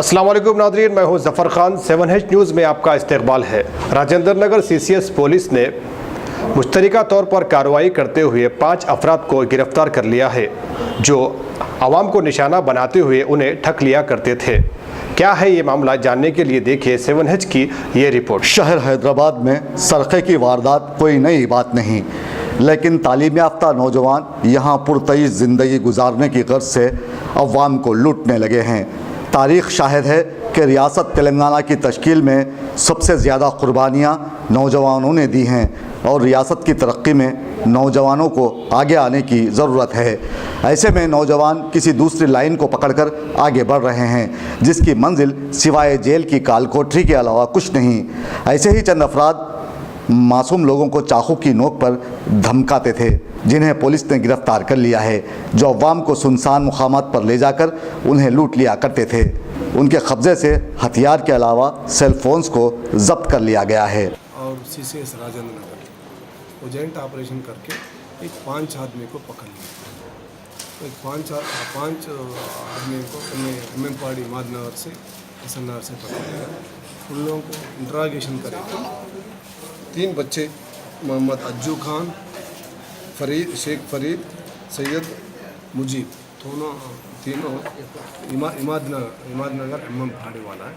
अस्सलाम वालेकुम नाज़रीन, मैं हूं ज़फ़र खान। 7H न्यूज़ में आपका इस्तकबाल है। राजेंद्र नगर CCS पुलिस ने मुश्तरका तौर पर कार्रवाई करते हुए 5 अफराद को गिरफ्तार कर लिया है जो आवाम को निशाना बनाते हुए उन्हें ठग लिया करते थे। क्या है ये मामला, जानने के लिए देखिए 7H की ये रिपोर्ट। शहर हैदराबाद में सरक़े की वारदात कोई नई बात नहीं, लेकिन तालीम याफ्ता नौजवान यहाँ पुरतईश ज़िंदगी गुजारने की गर्ज से अवाम को लूटने लगे हैं। तारीख़ शाहिद है कि रियासत तेलंगाना की तश्कील में सबसे ज़्यादा कुर्बानियाँ नौजवानों ने दी हैं और रियासत की तरक्की में नौजवानों को आगे आने की ज़रूरत है। ऐसे में नौजवान किसी दूसरी लाइन को पकड़कर आगे बढ़ रहे हैं जिसकी मंजिल सिवाय जेल की कालकोठरी के अलावा कुछ नहीं। ऐसे ही चंद अफराद मासूम लोगों को चाकू की नोक पर धमकाते थे, जिन्हें पुलिस ने गिरफ्तार कर लिया है, जो अवाम को सुनसान मुकामात पर ले जाकर उन्हें लूट लिया करते थे। उनके कब्ज़े से हथियार के अलावा सेल फोन्स को जब्त कर लिया गया है। और CCS राजेंद्र नगर वो जॉइंट ऑपरेशन करके एक 5 आदमी को पकड़ लिया। तो एक 5 आदमी को एमएमपाड़ी इमादनगर से SNR से पकड़ लिया। उन लोगों को इंट्रागेशन करके 3 बच्चे मोहम्मद अज्जू खान, शेख फरीद, सैयद मुजीब, तीनों इमादनगर एमएमपाड़ी वाला है।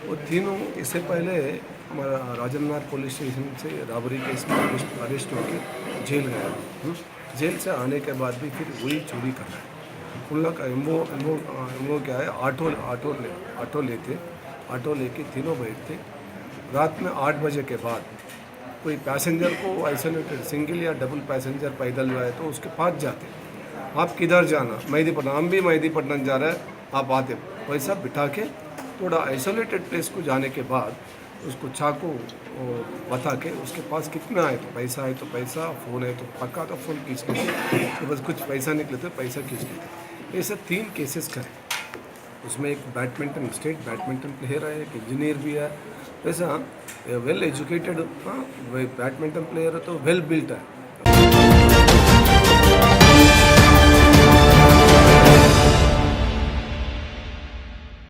वो तीनों इससे पहले हमारा राजेंद्र नगर पुलिस स्टेशन से रॉबरी केस में अरेस्ट होकर जेल गया। जेल से आने के बाद भी फिर वही चोरी कर रहा है। उन लोग का एमओ क्या है, ऑटो लेके तीनों बैठते। रात में 8 बजे के बाद कोई पैसेंजर को आइसोलेटेड सिंगल या डबल पैसेंजर पैदल जो है तो उसके पास जाते, आप किधर जाना, मेहदीपट्टनम, हम भी मेहदीपट्टनम जा रहे हैं, आप आते, वैसा बिठा के थोड़ा आइसोलेटेड प्लेस को जाने के बाद उसको चाकू बता के उसके पास कितना है तो पैसा, फ़ोन है तो पक्का का फ़ोन खींच लेते, तो बस कुछ पैसा निकले तो पैसा खींच लेते। ऐसे 3 केसेस करें। उसमें एक स्टेट बैडमिंटन प्लेयर है, एक इंजीनियर भी है। वैसा वेल एजुकेटेड बैडमिंटन प्लेयर है तो वेल बिल्ट है।